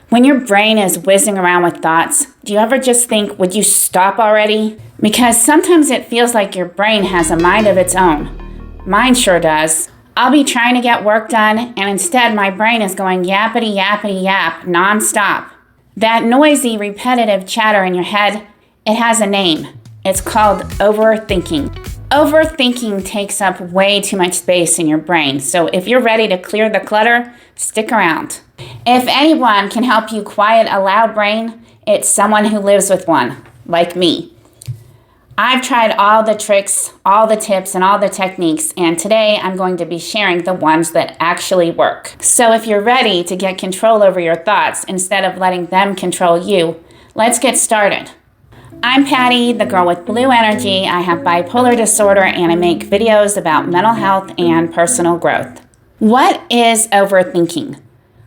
When your brain is whizzing around with thoughts, do you ever just think, would you stop already? Because sometimes it feels like your brain has a mind of its own. Mine sure does. I'll be trying to get work done, and instead my brain is going yappity yappity yap nonstop. That noisy, repetitive chatter in your head, it has a name. It's called overthinking. Overthinking takes up way too much space in your brain, so if you're ready to clear the clutter, stick around. If anyone can help you quiet a loud brain, it's someone who lives with one, like me. I've tried all the tricks, all the tips, and all the techniques, and today I'm going to be sharing the ones that actually work. So if you're ready to get control over your thoughts instead of letting them control you, let's get started. I'm Patty, the girl with blue energy. I have bipolar disorder, and I make videos about mental health and personal growth. What is overthinking?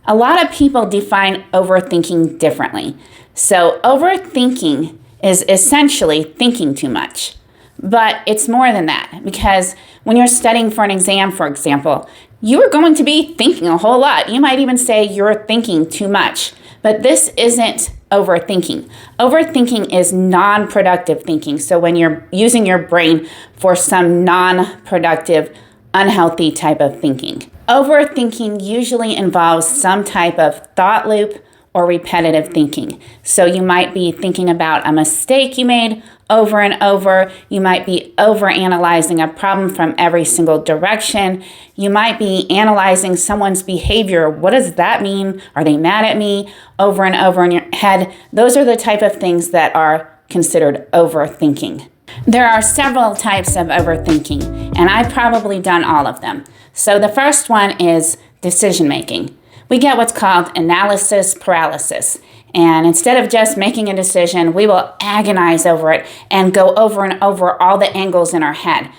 A lot of people define overthinking differently. So overthinking is essentially thinking too much. But it's more than that, because when you're studying for an exam, for example, you are going to be thinking a whole lot. You might even say you're thinking too much. But this isn't overthinking. Overthinking is non-productive thinking. So when you're using your brain for some non-productive, unhealthy type of thinking. Overthinking usually involves some type of thought loop or repetitive thinking. So you might be thinking about a mistake you made over and over. You might be overanalyzing a problem from every single direction. You might be analyzing someone's behavior. What does that mean? Are they mad at me? Over and over in your head. Those are the type of things that are considered overthinking. There are several types of overthinking, and I've probably done all of them. So the first one is decision making. We get what's called analysis paralysis. And instead of just making a decision, we will agonize over it and go over and over all the angles in our head.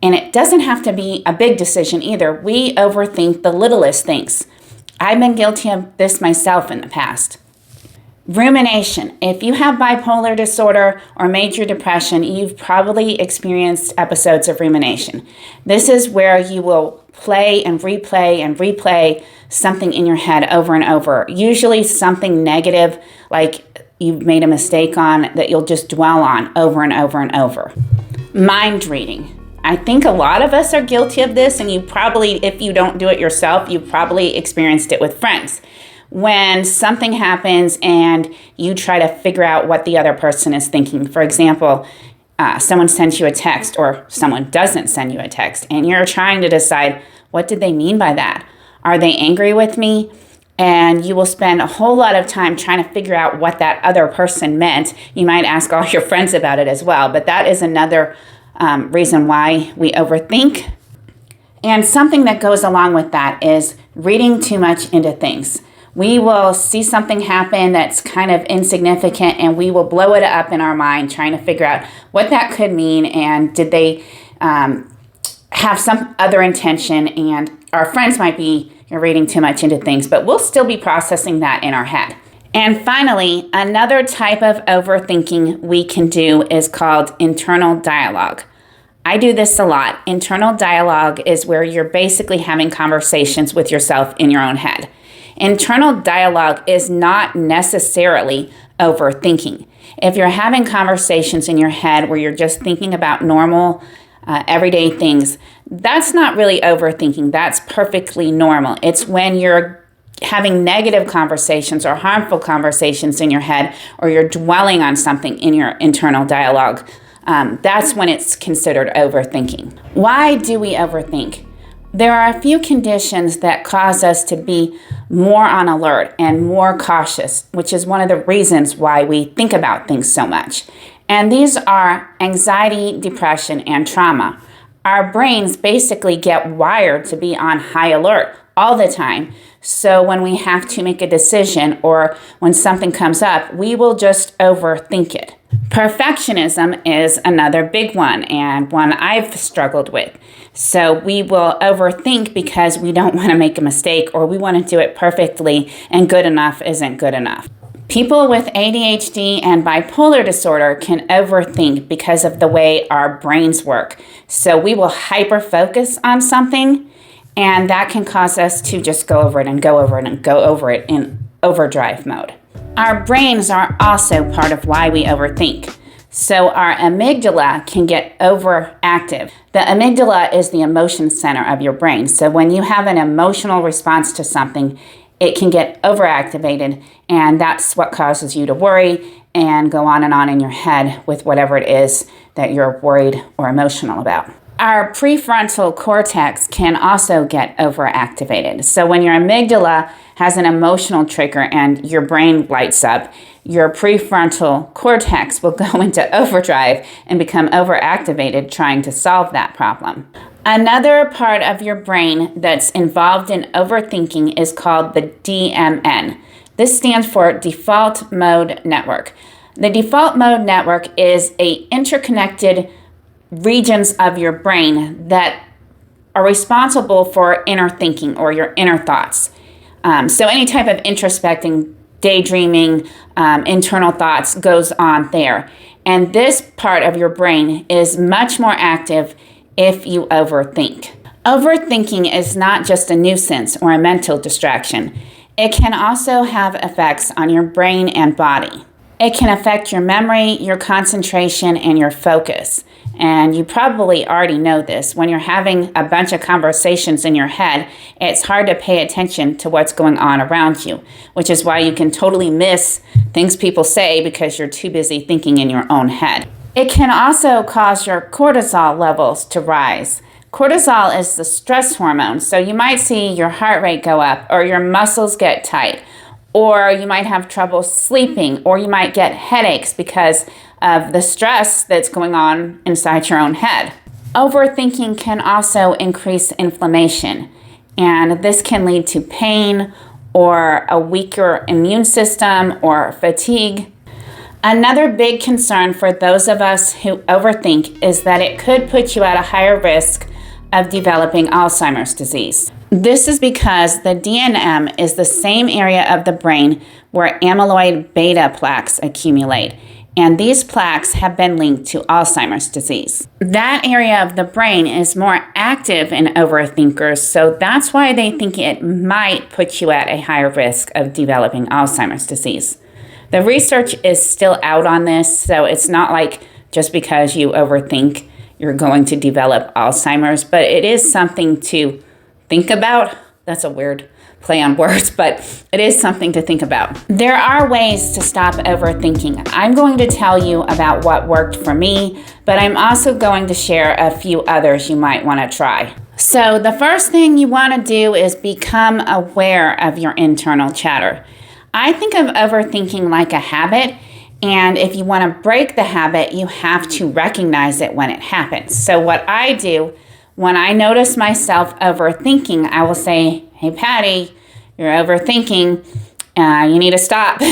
And it doesn't have to be a big decision either. We overthink the littlest things. I've been guilty of this myself in the past. Rumination. If you have bipolar disorder or major depression, you've probably experienced episodes of rumination. This is where you will play and replay something in your head over and over. Usually something negative, like you've made a mistake on, that you'll just dwell on over and over and over. Mind reading. I think a lot of us are guilty of this, and you probably, if you don't do it yourself, you've probably experienced it with friends. When something happens and you try to figure out what the other person is thinking. For example, someone sends you a text or someone doesn't send you a text, and you're trying to decide, what did they mean by that? Are they angry with me? And you will spend a whole lot of time trying to figure out what that other person meant. You might ask all your friends about it as well, but that is another reason why we overthink. And something that goes along with that is reading too much into things. We will see something happen that's kind of insignificant, and we will blow it up in our mind trying to figure out what that could mean, and did they have some other intention. And our friends might be, you're reading too much into things, but we'll still be processing that in our head. And finally, another type of overthinking we can do is called internal dialogue. I do this a lot. Internal dialogue is where you're basically having conversations with yourself in your own head. Internal dialogue is not necessarily overthinking. If you're having conversations in your head where you're just thinking about normal, everyday things, that's not really overthinking. That's perfectly normal. It's when you're having negative conversations or harmful conversations in your head, or you're dwelling on something in your internal dialogue. That's when it's considered overthinking. Why do we overthink? There are a few conditions that cause us to be more on alert and more cautious, which is one of the reasons why we think about things so much. And these are anxiety, depression, and trauma. Our brains basically get wired to be on high alert all the time. So when we have to make a decision or when something comes up, we will just overthink it. Perfectionism is another big one, and one I've struggled with. So we will overthink because we don't want to make a mistake, or we want to do it perfectly, and good enough isn't good enough. People with ADHD and bipolar disorder can overthink because of the way our brains work. So we will hyper-focus on something, and that can cause us to just go over it and go over it and go over it in overdrive mode. Our brains are also part of why we overthink. So our amygdala can get overactive. The amygdala is the emotion center of your brain. So when you have an emotional response to something, it can get overactivated, and that's what causes you to worry and go on in your head with whatever it is that you're worried or emotional about. Our prefrontal cortex can also get overactivated. So when your amygdala has an emotional trigger and your brain lights up, your prefrontal cortex will go into overdrive and become overactivated trying to solve that problem. Another part of your brain that's involved in overthinking is called the DMN. This stands for Default Mode Network. The Default Mode Network is an interconnected regions of your brain that are responsible for inner thinking or your inner thoughts. So any type of introspecting, daydreaming, internal thoughts goes on there. And this part of your brain is much more active if you overthink. Overthinking is not just a nuisance or a mental distraction. It can also have effects on your brain and body. It can affect your memory, your concentration, and your focus. And you probably already know this. When you're having a bunch of conversations in your head, it's hard to pay attention to what's going on around you, which is why you can totally miss things people say because you're too busy thinking in your own head. It can also cause your cortisol levels to rise. Cortisol is the stress hormone, so you might see your heart rate go up or your muscles get tight, or you might have trouble sleeping, or you might get headaches because of the stress that's going on inside your own head. Overthinking can also increase inflammation, and this can lead to pain or a weaker immune system or fatigue. Another big concern for those of us who overthink is that it could put you at a higher risk of developing Alzheimer's disease. This is because the DNM is the same area of the brain where amyloid beta plaques accumulate, and these plaques have been linked to Alzheimer's disease. That area of the brain is more active in overthinkers, so that's why they think it might put you at a higher risk of developing Alzheimer's disease. The research is still out on this, so it's not like just because you overthink you're going to develop Alzheimer's, but it is something to think about. That's a weird play on words, but it is something to think about. There are ways to stop overthinking. I'm going to tell you about what worked for me, but I'm also going to share a few others you might want to try. So the first thing you want to do is become aware of your internal chatter. I think of overthinking like a habit, and if you want to break the habit, you have to recognize it when it happens. So what I do when I notice myself overthinking, I will say, "Hey, Patty, you're overthinking. You need to stop."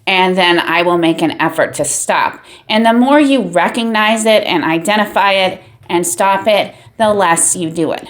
And then I will make an effort to stop. And the more you recognize it and identify it and stop it, the less you do it.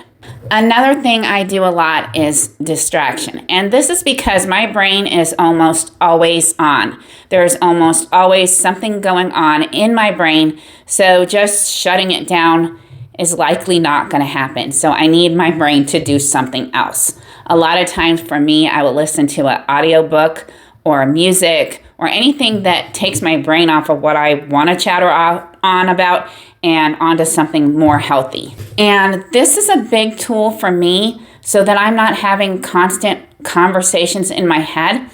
Another thing I do a lot is distraction. And this is because my brain is almost always on. There's almost always something going on in my brain. So just shutting it down is likely not going to happen. So I need my brain to do something else. A lot of times for me, I will listen to an audiobook or music or anything that takes my brain off of what I want to chatter on about and onto something more healthy. And this is a big tool for me so that I'm not having constant conversations in my head.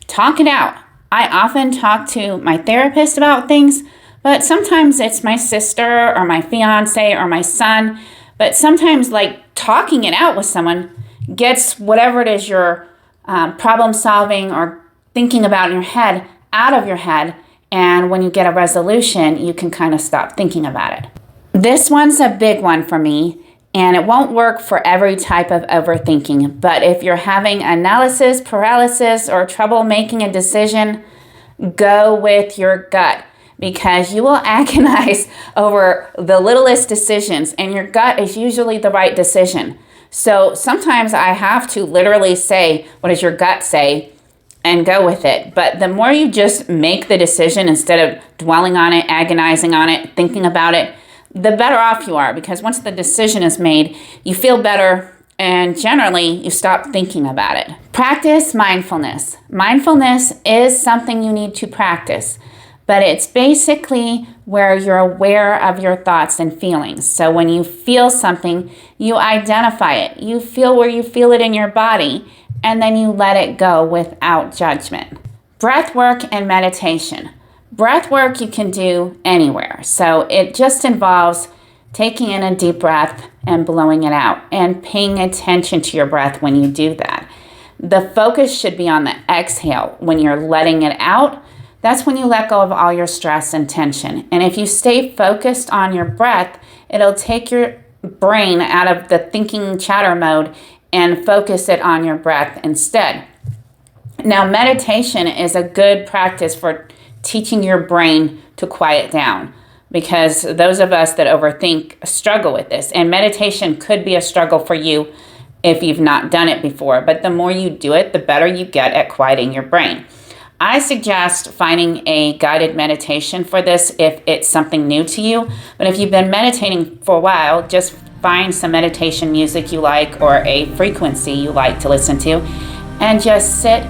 Talk it out. I often talk to my therapist about things, but sometimes it's my sister or my fiance or my son. But sometimes like talking it out with someone gets whatever it is you're problem solving or thinking about in your head out of your head. And when you get a resolution, you can kind of stop thinking about it. This one's a big one for me, and it won't work for every type of overthinking. But if you're having analysis paralysis or trouble making a decision, go with your gut, because you will agonize over the littlest decisions, and your gut is usually the right decision. So sometimes I have to literally say, what does your gut say? And go with it. But the more you just make the decision instead of dwelling on it, agonizing on it, thinking about it, the better off you are, because once the decision is made, you feel better and generally you stop thinking about it. Practice mindfulness. Mindfulness is something you need to practice, but it's basically where you're aware of your thoughts and feelings. So when you feel something, you identify it. You feel where you feel it in your body, and then you let it go without judgment. Breath work and meditation. Breath work you can do anywhere. So it just involves taking in a deep breath and blowing it out and paying attention to your breath when you do that. The focus should be on the exhale. When you're letting it out, that's when you let go of all your stress and tension. And if you stay focused on your breath, it'll take your brain out of the thinking chatter mode and focus it on your breath instead. Now, meditation is a good practice for teaching your brain to quiet down, because those of us that overthink struggle with this. And meditation could be a struggle for you if you've not done it before. But the more you do it, the better you get at quieting your brain. I suggest finding a guided meditation for this if it's something new to you. But if you've been meditating for a while, just find some meditation music you like or a frequency you like to listen to, and just sit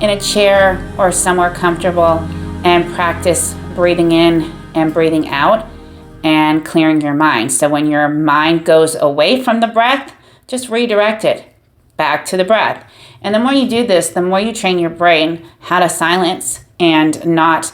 in a chair or somewhere comfortable and practice breathing in and breathing out and clearing your mind. So when your mind goes away from the breath, just redirect it back to the breath. And the more you do this, the more you train your brain how to silence and not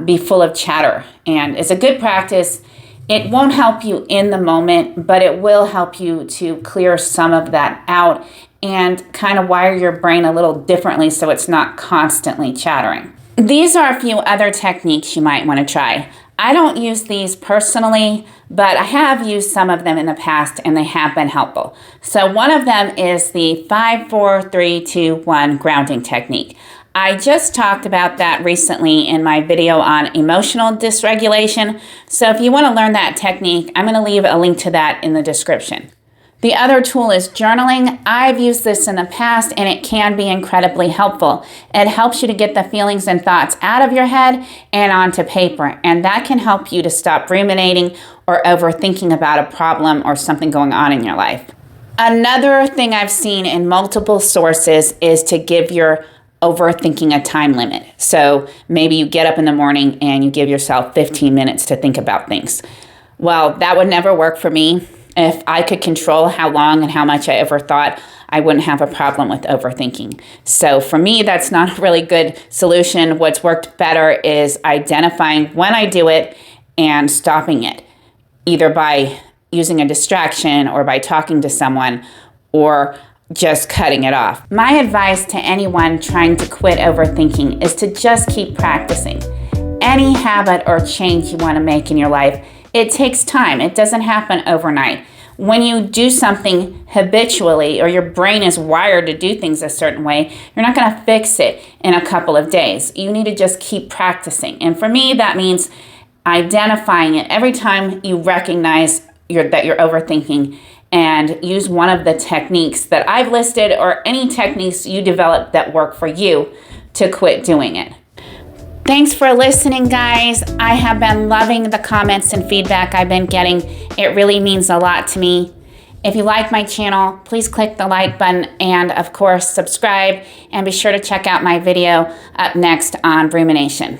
be full of chatter. And it's a good practice. It won't help you in the moment, but it will help you to clear some of that out and kind of wire your brain a little differently so it's not constantly chattering. These are a few other techniques you might want to try. I don't use these personally, but I have used some of them in the past and they have been helpful. So one of them is the 5, 4, 3, 2, 1 grounding technique. I just talked about that recently in my video on emotional dysregulation. So if you want to learn that technique, I'm going to leave a link to that in the description. The other tool is journaling. I've used this in the past and it can be incredibly helpful. It helps you to get the feelings and thoughts out of your head and onto paper. And that can help you to stop ruminating or overthinking about a problem or something going on in your life. Another thing I've seen in multiple sources is to give your overthinking a time limit. So maybe you get up in the morning and you give yourself 15 minutes to think about things. Well, that would never work for me. If I could control how long and how much I overthought, I wouldn't have a problem with overthinking. So for me, that's not a really good solution. What's worked better is identifying when I do it and stopping it, either by using a distraction or by talking to someone or just cutting it off. My advice to anyone trying to quit overthinking is to just keep practicing. Any habit or change you want to make in your life, it takes time. It doesn't happen overnight. When you do something habitually or your brain is wired to do things a certain way, you're not going to fix it in a couple of days. You need to just keep practicing. And for me, that means identifying it every time you recognize that you're overthinking, and use one of the techniques that I've listed or any techniques you develop that work for you to quit doing it. Thanks for listening, guys. I have been loving the comments and feedback I've been getting. It really means a lot to me. If you like my channel, please click the like button and, of course, subscribe. And be sure to check out my video up next on rumination.